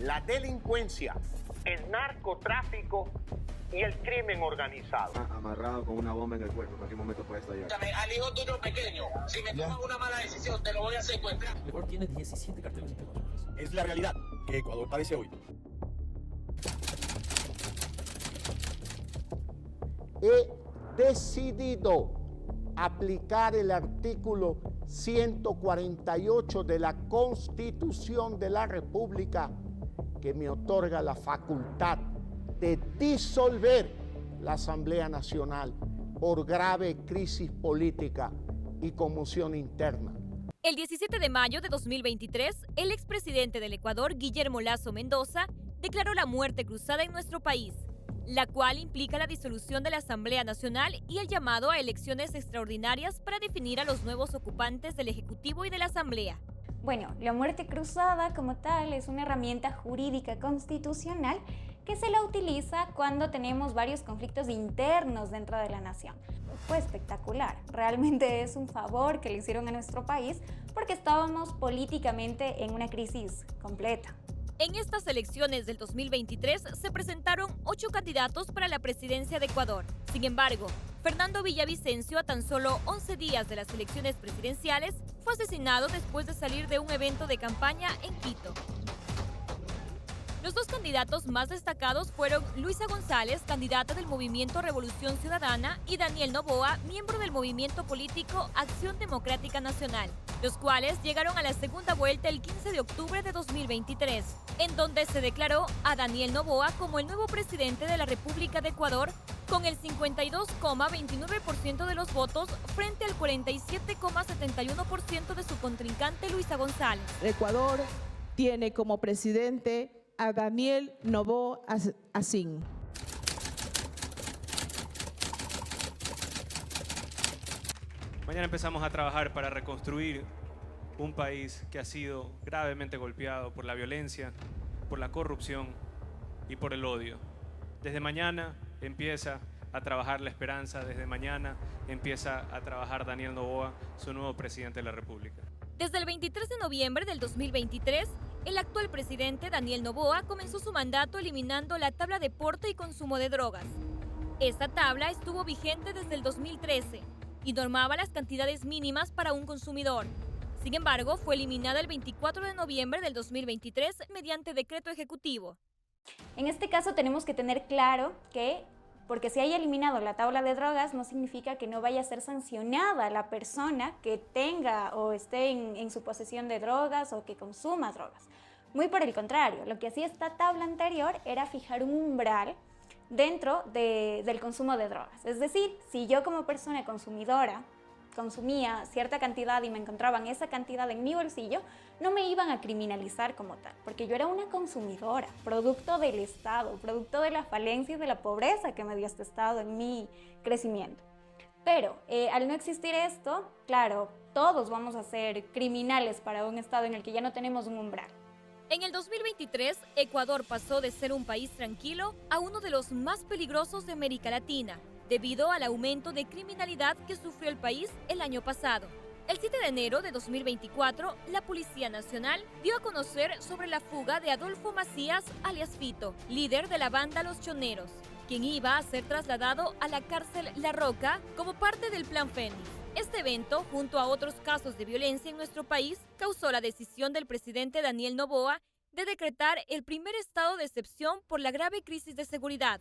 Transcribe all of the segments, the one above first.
la delincuencia, el narcotráfico y el crimen organizado. Amarrado con una bomba en el cuerpo, en cualquier momento puede estallar. Al hijo tuyo pequeño, si me tomas una mala decisión, te lo voy a secuestrar. Ecuador tiene 17 carteles internacionales. Es la realidad que Ecuador padece hoy. He decidido aplicar el artículo 148 de la Constitución de la República, que me otorga la facultad de disolver la Asamblea Nacional por grave crisis política y conmoción interna. El 17 de mayo de 2023, el expresidente del Ecuador, Guillermo Lasso Mendoza, declaró la muerte cruzada en nuestro país, la cual implica la disolución de la Asamblea Nacional y el llamado a elecciones extraordinarias para definir a los nuevos ocupantes del Ejecutivo y de la Asamblea. Bueno, la muerte cruzada como tal es una herramienta jurídica constitucional que se la utiliza cuando tenemos varios conflictos internos dentro de la nación. Fue espectacular, realmente es un favor que le hicieron a nuestro país porque estábamos políticamente en una crisis completa. En estas elecciones del 2023 se presentaron 8 candidatos para la presidencia de Ecuador. Sin embargo, Fernando Villavicencio, a tan solo 11 días de las elecciones presidenciales, fue asesinado después de salir de un evento de campaña en Quito. Los dos candidatos más destacados fueron Luisa González, candidata del Movimiento Revolución Ciudadana, y Daniel Noboa, miembro del movimiento político Acción Democrática Nacional, los cuales llegaron a la segunda vuelta el 15 de octubre de 2023, en donde se declaró a Daniel Noboa como el nuevo presidente de la República de Ecuador, con el 52,29% de los votos frente al 47,71% de su contrincante Luisa González. Ecuador tiene como presidente a Daniel Noboa Asín. Mañana empezamos a trabajar para reconstruir un país que ha sido gravemente golpeado por la violencia, por la corrupción y por el odio. Desde mañana empieza a trabajar la esperanza, desde mañana empieza a trabajar Daniel Noboa, su nuevo presidente de la República. Desde el 23 de noviembre del 2023, el actual presidente Daniel Noboa comenzó su mandato eliminando la tabla de porte y consumo de drogas. Esta tabla estuvo vigente desde el 2013 y normaba las cantidades mínimas para un consumidor. Sin embargo, fue eliminada el 24 de noviembre del 2023 mediante decreto ejecutivo. En este caso tenemos que tener claro que porque se haya eliminado la tabla de drogas no significa que no vaya a ser sancionada la persona que tenga o esté en su posesión de drogas o que consuma drogas. Muy por el contrario, lo que hacía esta tabla anterior era fijar un umbral dentro del consumo de drogas. Es decir, si yo como persona consumidora consumía cierta cantidad y me encontraban esa cantidad en mi bolsillo, no me iban a criminalizar como tal, porque yo era una consumidora, producto del Estado, producto de la falencia y de la pobreza que me dio este Estado en mi crecimiento. Pero al no existir esto, claro, todos vamos a ser criminales para un Estado en el que ya no tenemos un umbral. En el 2023, Ecuador pasó de ser un país tranquilo a uno de los más peligrosos de América Latina, debido al aumento de criminalidad que sufrió el país el año pasado. El 7 de enero de 2024, la Policía Nacional dio a conocer sobre la fuga de Adolfo Macías, alias Fito, líder de la banda Los Choneros, quien iba a ser trasladado a la cárcel La Roca como parte del Plan Fénix. Este evento, junto a otros casos de violencia en nuestro país, causó la decisión del presidente Daniel Noboa de decretar el primer estado de excepción por la grave crisis de seguridad.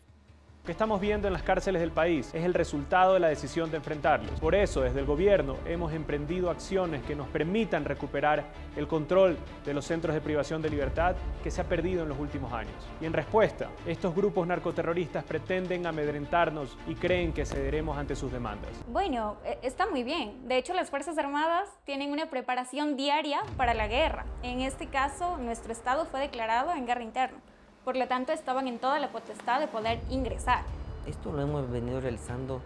Lo que estamos viendo en las cárceles del país es el resultado de la decisión de enfrentarlos. Por eso, desde el gobierno hemos emprendido acciones que nos permitan recuperar el control de los centros de privación de libertad que se ha perdido en los últimos años. Y en respuesta, estos grupos narcoterroristas pretenden amedrentarnos y creen que cederemos ante sus demandas. Bueno, está muy bien. De hecho, las Fuerzas Armadas tienen una preparación diaria para la guerra. En este caso, nuestro Estado fue declarado en guerra interna. Por lo tanto, estaban en toda la potestad de poder ingresar. Esto lo hemos venido realizando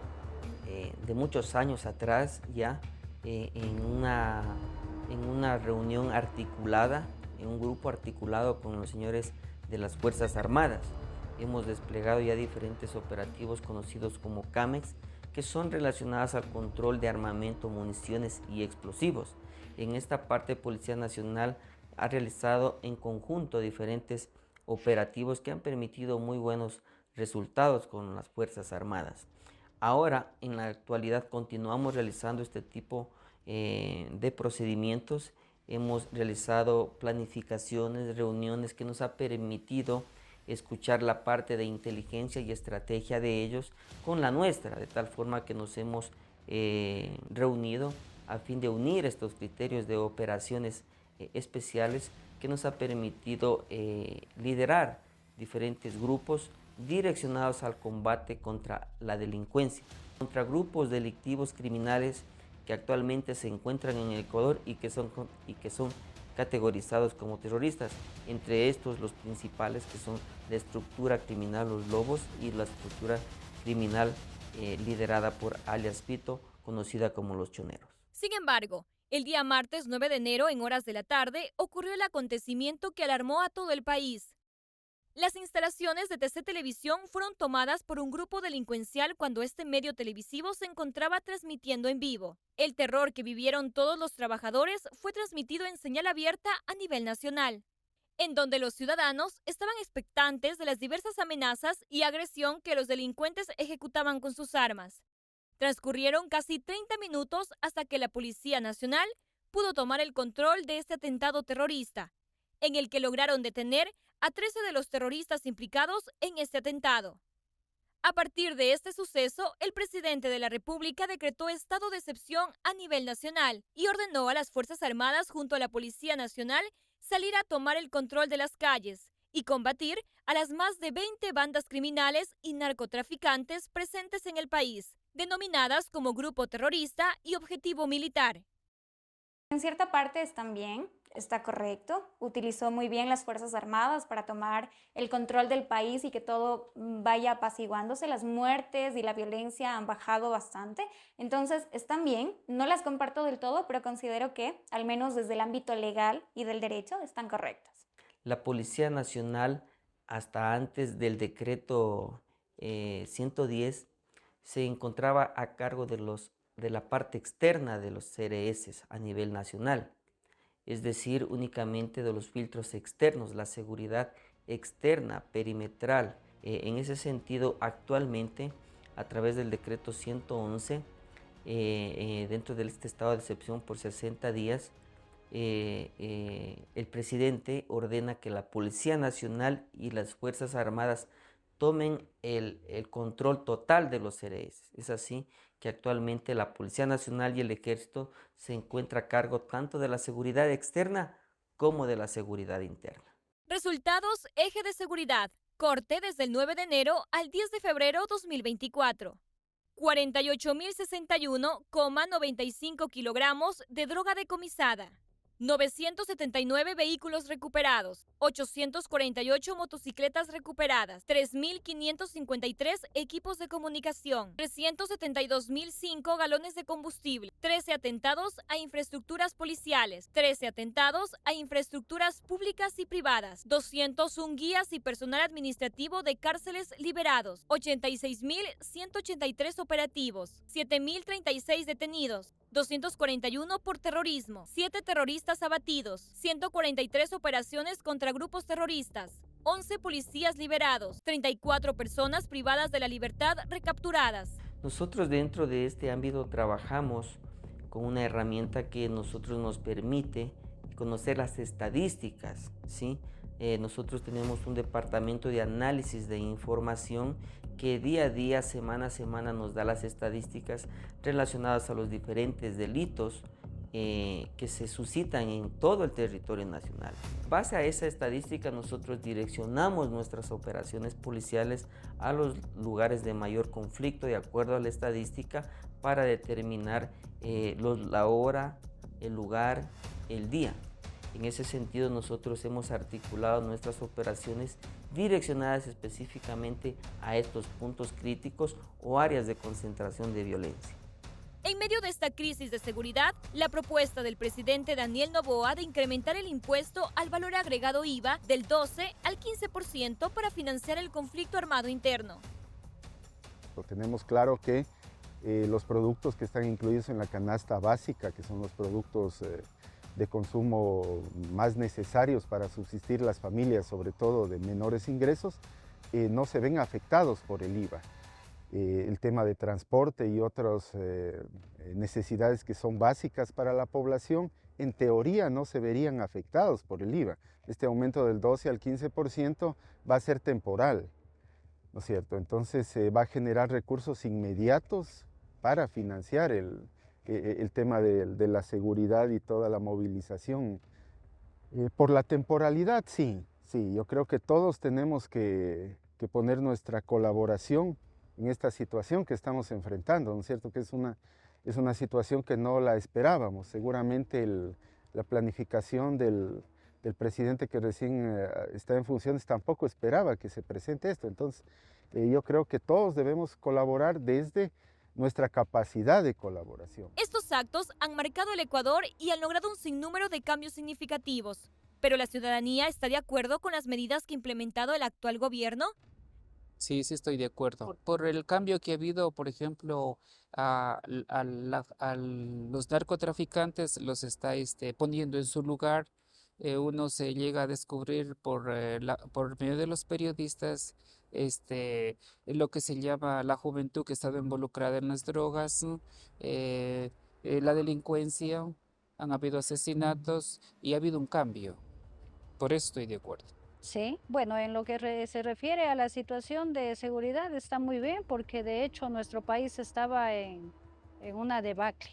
de muchos años atrás ya, en una reunión articulada, en un grupo articulado con los señores de las Fuerzas Armadas. Hemos desplegado ya diferentes operativos conocidos como CAMEX, que son relacionadas al control de armamento, municiones y explosivos. En esta parte, Policía Nacional ha realizado en conjunto diferentes operativos que han permitido muy buenos resultados con las Fuerzas Armadas. Ahora, en la actualidad, continuamos realizando este tipo de procedimientos. Hemos realizado planificaciones, reuniones que nos ha permitido escuchar la parte de inteligencia y estrategia de ellos con la nuestra, de tal forma que nos hemos reunido a fin de unir estos criterios de operaciones especiales que nos ha permitido liderar diferentes grupos direccionados al combate contra la delincuencia, contra grupos delictivos criminales que actualmente se encuentran en el Ecuador y que son categorizados como terroristas, entre estos los principales que son la estructura criminal Los Lobos y la estructura criminal liderada por alias Pito, conocida como Los Choneros. Sin embargo, el día martes 9 de enero, en horas de la tarde, ocurrió el acontecimiento que alarmó a todo el país. Las instalaciones de TC Televisión fueron tomadas por un grupo delincuencial cuando este medio televisivo se encontraba transmitiendo en vivo. El terror que vivieron todos los trabajadores fue transmitido en señal abierta a nivel nacional, en donde los ciudadanos estaban expectantes de las diversas amenazas y agresión que los delincuentes ejecutaban con sus armas. Transcurrieron casi 30 minutos hasta que la Policía Nacional pudo tomar el control de este atentado terrorista, en el que lograron detener a 13 de los terroristas implicados en este atentado. A partir de este suceso, el presidente de la República decretó estado de excepción a nivel nacional y ordenó a las Fuerzas Armadas junto a la Policía Nacional salir a tomar el control de las calles y combatir a las más de 20 bandas criminales y narcotraficantes presentes en el país, denominadas como Grupo Terrorista y Objetivo Militar. En cierta parte están bien, está correcto. Utilizó muy bien las Fuerzas Armadas para tomar el control del país y que todo vaya apaciguándose. Las muertes y la violencia han bajado bastante. Entonces, están bien. No las comparto del todo, pero considero que, al menos desde el ámbito legal y del derecho, están correctas. La Policía Nacional, hasta antes del decreto 110, se encontraba a cargo de la parte externa de los CRS a nivel nacional, es decir, únicamente de los filtros externos, la seguridad externa, perimetral. En ese sentido, actualmente, a través del decreto 111, dentro de este estado de excepción por 60 días, el presidente ordena que la Policía Nacional y las Fuerzas Armadas tomen el control total de los CRS. Es así que actualmente la Policía Nacional y el Ejército se encuentran a cargo tanto de la seguridad externa como de la seguridad interna. Resultados: eje de seguridad. Corte desde el 9 de enero al 10 de febrero 2024. 48.061,95 kilogramos de droga decomisada. 979 vehículos recuperados, 848 motocicletas recuperadas, 3.553 equipos de comunicación, 372.005 galones de combustible, 13 atentados a infraestructuras policiales, 13 atentados a infraestructuras públicas y privadas, 201 guías y personal administrativo de cárceles liberados, 86.183 operativos, 7.036 detenidos, 241 por terrorismo, 7 terroristas abatidos, 143 operaciones contra grupos terroristas, 11 policías liberados, 34 personas privadas de la libertad recapturadas. Nosotros dentro de este ámbito trabajamos con una herramienta que nos permite conocer las estadísticas, ¿sí? Nosotros tenemos un departamento de análisis de información que día a día, semana a semana nos da las estadísticas relacionadas a los diferentes delitos que se suscitan en todo el territorio nacional. Base a esa estadística, nosotros direccionamos nuestras operaciones policiales a los lugares de mayor conflicto de acuerdo a la estadística para determinar la hora, el lugar, el día. En ese sentido, nosotros hemos articulado nuestras operaciones direccionadas específicamente a estos puntos críticos o áreas de concentración de violencia. En medio de esta crisis de seguridad, la propuesta del presidente Daniel Noboa de incrementar el impuesto al valor agregado IVA del 12 al 15% para financiar el conflicto armado interno. Tenemos claro que los productos que están incluidos en la canasta básica, que son los productos de consumo más necesarios para subsistir las familias, sobre todo de menores ingresos, no se ven afectados por el IVA. El tema de transporte y otras necesidades que son básicas para la población, en teoría no se verían afectados por el IVA. Este aumento del 12 al 15% va a ser temporal, ¿no es cierto? Entonces va a generar recursos inmediatos para financiar el tema de la seguridad y toda la movilización. Por la temporalidad, sí, yo creo que todos tenemos que poner nuestra colaboración en esta situación que estamos enfrentando, ¿no es cierto? Que es una situación que no la esperábamos. Seguramente la planificación del presidente que recién está en funciones tampoco esperaba que se presente esto. Entonces, yo creo que todos debemos colaborar desde nuestra capacidad de colaboración. Estos actos han marcado el Ecuador y han logrado un sinnúmero de cambios significativos. ¿Pero la ciudadanía está de acuerdo con las medidas que ha implementado el actual gobierno? Sí, sí estoy de acuerdo. Por el cambio que ha habido, por ejemplo, a los narcotraficantes los está poniendo en su lugar. Uno se llega a descubrir por medio de los periodistas lo que se llama la juventud que ha estado involucrada en las drogas, la delincuencia, han habido asesinatos y ha habido un cambio. Por eso estoy de acuerdo. Sí, bueno, en lo que se refiere a la situación de seguridad está muy bien porque de hecho nuestro país estaba en una debacle.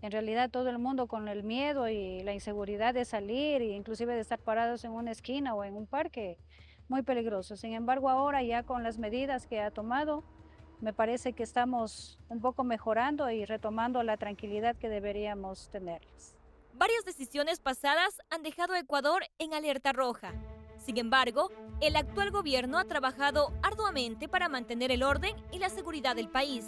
En realidad todo el mundo con el miedo y la inseguridad de salir e inclusive de estar parados en una esquina o en un parque, muy peligroso. Sin embargo, ahora ya con las medidas que ha tomado, me parece que estamos un poco mejorando y retomando la tranquilidad que deberíamos tenerles. Varias decisiones pasadas han dejado a Ecuador en alerta roja. Sin embargo, el actual gobierno ha trabajado arduamente para mantener el orden y la seguridad del país.